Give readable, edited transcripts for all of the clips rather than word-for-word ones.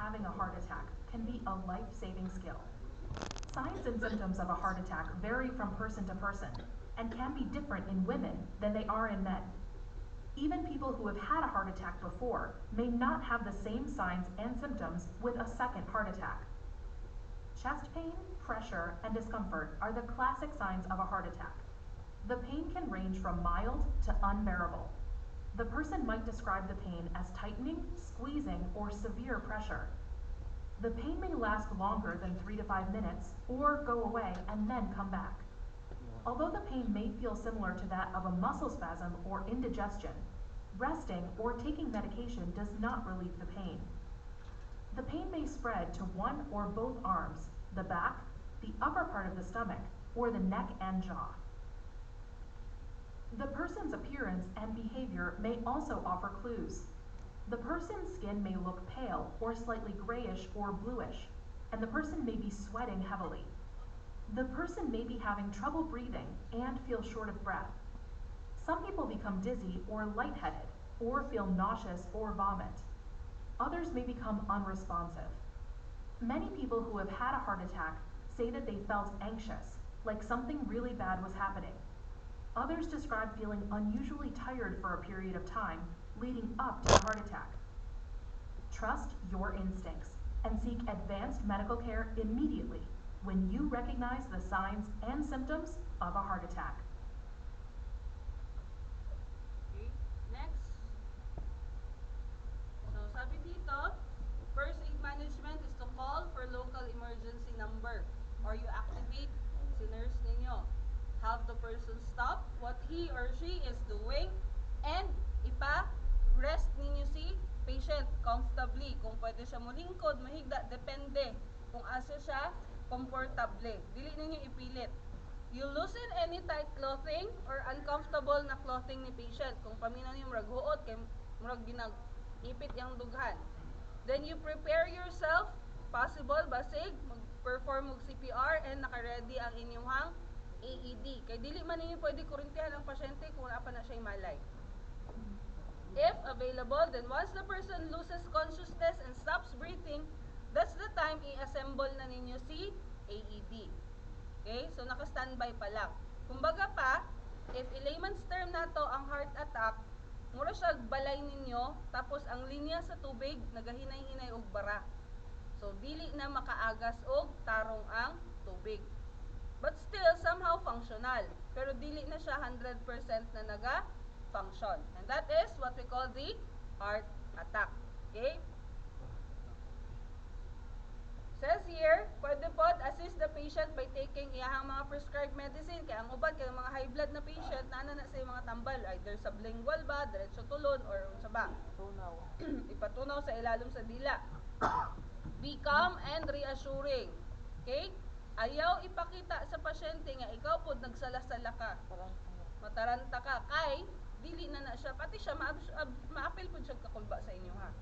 having a heart attack can be a life-saving skill. Signs and symptoms of a heart attack vary from person to person and can be different in women than they are in men. Even people who have had a heart attack before may not have the same signs and symptoms with a second heart attack. Chest pain, pressure, and discomfort are the classic signs of a heart attack. The pain can range from mild to unbearable. The person might describe the pain as tightening, squeezing, or severe pressure. The pain may last longer than 3 to 5 minutes or go away and then come back. Although the pain may feel similar to that of a muscle spasm or indigestion, resting or taking medication does not relieve the pain. The pain may spread to one or both arms, the back, the upper part of the stomach, or the neck and jaw. The person's appearance and behavior may also offer clues. The person's skin may look pale or slightly grayish or bluish, and the person may be sweating heavily. The person may be having trouble breathing and feel short of breath. Some people become dizzy or lightheaded, or feel nauseous or vomit. Others may become unresponsive. Many people who have had a heart attack say that they felt anxious, like something really bad was happening. Others describe feeling unusually tired for a period of time leading up to the heart attack. Trust your instincts and seek advanced medical care immediately when you recognize the signs and symptoms of a heart attack. Okay, next. So, sabi dito, first aid management is to call for local emergency number or you activate si nurse ninyo. Have the person stop what he or she is doing and ipa-rest ninyo si patient comfortably. Kung pwede siya mulingkod, mahigda, depende kung asa siya komportable. Dili ninyo ipilit. You loosen any tight clothing or uncomfortable na clothing ni patient. Kung paminaw niyo murag huot, kay murag ipit yang dughan. Then you prepare yourself, possible, basig, mag-perform og CPR and naka-ready ang inyong AED. Kay dili man ninyo pwede kurintihan ang pasyente kung wala pa na siya'y malay. If available, then once the person loses consciousness and stops breathing, that's the time i-assemble na ninyo si AED. Okay? So, naka-standby pa lang. Kumbaga pa, if layman's term na to, ang heart attack, mura siya balay ninyo, tapos ang linya sa tubig, nagahinay-hinay og bara. So, dili na makaagas og tarong ang tubig. But still, somehow functional. Pero dili na siya 100% na naga-function. And that is what we call the heart attack. Okay? Says here, pwede pod assist the patient by taking iyahang mga prescribed medicine. Kaya ang uban, kaya mga high blood na patient, nana na sa mga tambal, either sublingual ba, diretso tulon, or sa ba? Ipatunaw sa ilalom sa dila. Be calm and reassuring. Okay? Ayaw ipakita sa pasyente nga ikaw pod nagsalasala ka. Mataranta ka. Kay, dili na siya. Pati siya, maapil pod siya kakulba sa inyo ha.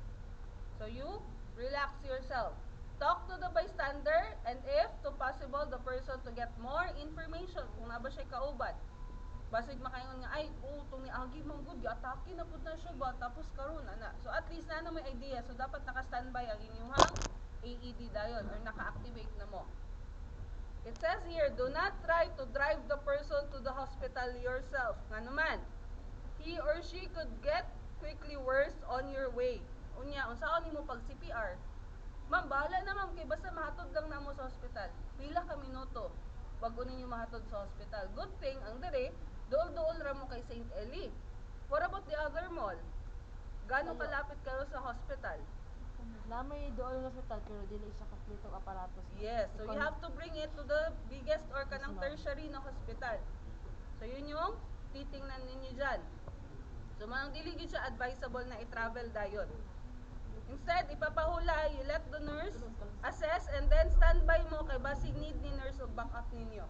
So you, relax yourself. Talk to the bystander and if to possible the person to get more information kung na ba siya kauban. Basig makaingon nga ay itong ni Agi manggod gi-atake na pud na siya ba tapos karon ana. So at least na may idea. So dapat naka-standby ang inyong AED dayon or naka-activate na mo. It says here, do not try to drive the person to the hospital yourself. Nga naman, he or she could get quickly worse on your way. Unya, unsaon nimo pag CPR? Ma'am, bahala na ma'am, kay basta mahatod lang na mo sa hospital. Pila ka minuto bago ninyo mahatod sa hospital. Good thing, ang dere, dool-dool ra mo kay St. Eli. What about the other mall? Gano'ng kalapit kayo sa hospital? Lamay dool ng hospital pero dili siya kompleto aparatos. Yes, so you have to bring it to the biggest or kanang tertiary na hospital. So yun yung titingnan ninyo dyan. So manang dili gid siya advisable na i-travel dayon. Instead, ipapahula, you let the nurse assess and then standby mo kay basig need ni nurse og backup ninyo.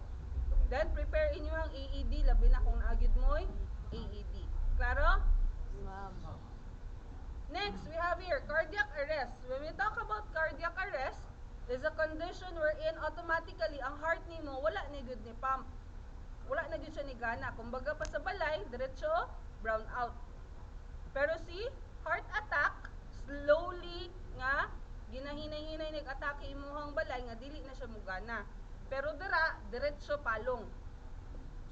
Then prepare inyo ang AED labi na kung naagid mo'y AED. Klaro? Ma'am. Next, we have here cardiac arrest. When we talk about cardiac arrest, is a condition wherein automatically ang heart nimo wala ni gud ni pump. Wala na gud siya ni gana. Kumbaga pa sa balay, diretso brown out. Pero si heart attack slowly nga atake imuhang balay nga dili na siya mugana. Pero dira diretso palong.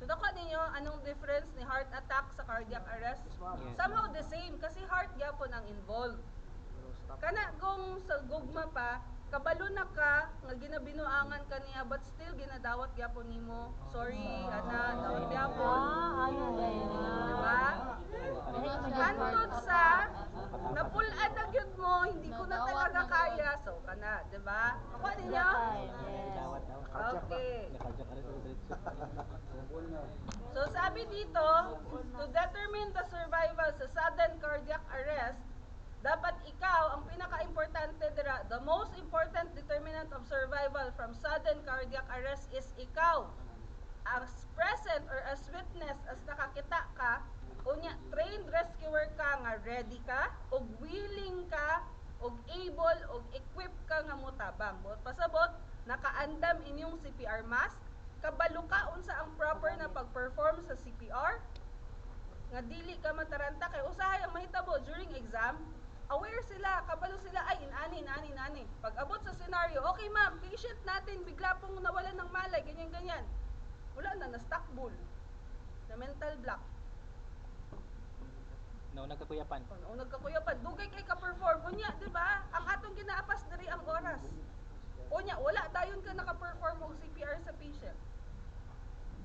So dako ninyo anong difference ni heart attack sa cardiac arrest? Yes. Somehow the same kasi heart gyapon ang involved. Kana kung sa gugma pa, kabalo na ka nga ginabinuangan ka niya but still ginadawat gyapon nimo. Sorry, ana, dawat gyapon. Ayaw dahil na. Diba? Hantod sa napulad na gyud mo, hindi ko na talaga kaya. So kana, diba? Ako ninyo? Yes. Okay. So sabi dito, to determine the survival sa sudden cardiac arrest, dapat ikaw, ang pinaka-importante dira, the most important determinant of survival from sudden cardiac arrest is ikaw. As present or as witness, as nakakita ka, unya trained rescuer ka nga ready ka, og willing ka, og able, og equipped ka nga motabang. Buot pasabot, nakaandam inyong CPR mask, kabalo ka unsa ang proper na pag-perform sa CPR, nga dili ka mataranta kay usahay ang mahitabo during exam, aware sila, kabalo sila, ay inani. Pag abot sa scenario, okay ma'am, patient natin bigla pong nawalan ng malay, ganyan. Wala na stuck bull. Na mental block. No, nagkakuyapan. O nagkakuyapan, dugay kay ka-perform. Unya, di ba? Ang atong ginaapas diri ang oras. Unya, wala dayon ka naka-perform og CPR sa patient.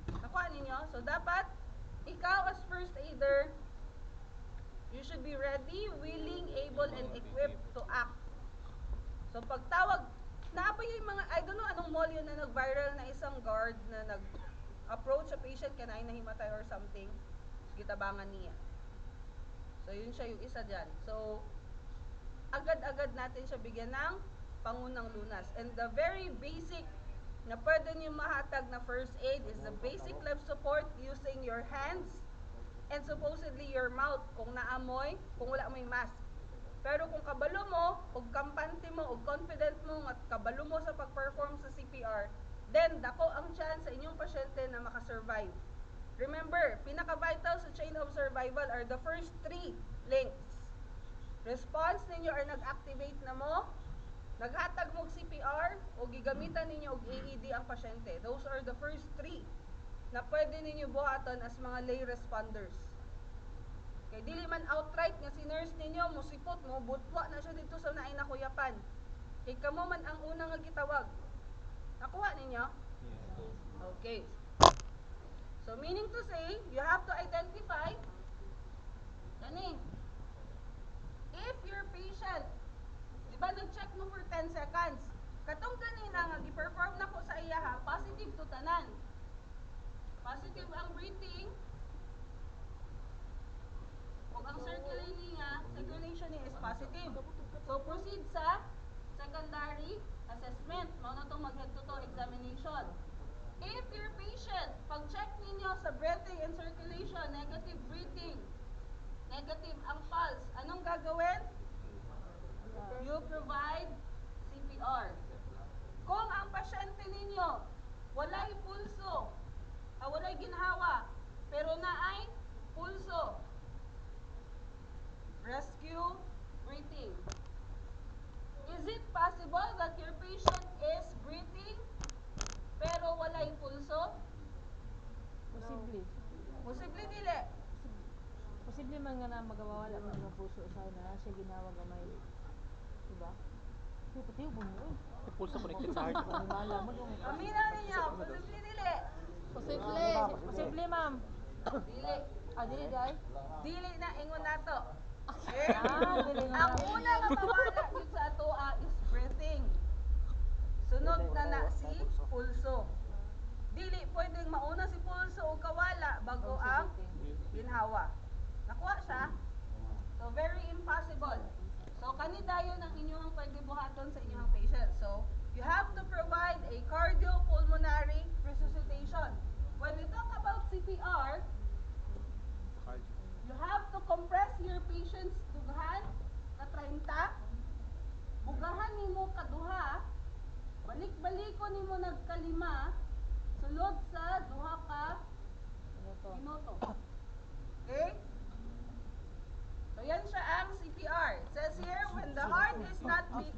Nakuha ninyo? So dapat ikaw as first aider, you should be ready, willing, able, and equipped to act. So pagtawag, naapa yung mga, I don't know anong mall yun na nag-viral na isang guard na nag-approach sa patient kanay na himatay or something, gitabangan niya. So yun siya yung isa dyan. So agad-agad natin siya bigyan ng pangunang lunas. And the very basic na pwede niyo mahatag na first aid is the basic life support using your hands and supposedly your mouth kung naamoy, kung wala may mask. Pero kung kabalo mo, o kampante mo, o confident mo, at kabalo mo sa pag-perform sa CPR, then dako ang chance sa inyong pasyente na makasurvive. Remember, pinaka-vital sa chain of survival are the first 3 links. Response ninyo are nag-activate na mo, naghatag mo CPR, o gigamitan ninyo og AED ang pasyente. Those are the first 3 na pwede ninyo buhaton as mga lay responders. Kay dili man outright nga si nurse ninyo musipot mo butwa na siya dito sa naay nakuyapan. Kay kamo man ang una nga gitawag. Nakuha ninyo? Okay. So meaning to say, you have to identify kani if your patient, di ba nag-check mo for 10 seconds, katong kanina nga gi-perform na ko sa iyaha, positive to tanan. Positive ang breathing, ug ang circulation niya is positive. So proceed sa secondary assessment. Mao na tong mag-head to toe examination. If your patient, pag-check ninyo sa breathing and circulation, negative breathing, negative ang pulse, anong gagawin? You provide CPR. Kung ang pasyente ninyo walay pulso, walay ginhawa, pero naay pulso, rescue breathing. Is it possible that your patient is breathing pero walay pulso? Posible. Posible dili. Posible man nga na magawawala man ng puso sa na siya ginawa gamay. Diba? Pero pati yung bumo eh. Pulsa connected sa heart. Malaman mo kung Amina ninyo, posible dili. Posible, ma'am. Dili. Dili day. Dili na ingon nato. Okay? Dili na. Ang una nga mawala yun sa atoa is breathing. Sunod na si pulso. Dili pwedeng mauna si pulso o kawala bago ang ginhawa. Nakuha siya? So very impossible. So kani dayon ang inyong pwede buhaton sa inyong patient. So you have to provide a cardiopulmonary resuscitation. When we talk about CPR, you have to compress your patient's dughan na 30, bugahan nimo kaduha, balik-balikon nimo nagkalima, sulod sa duha ka minuto. Okay? So yan siya ang CPR. It says here, when the heart is not beating,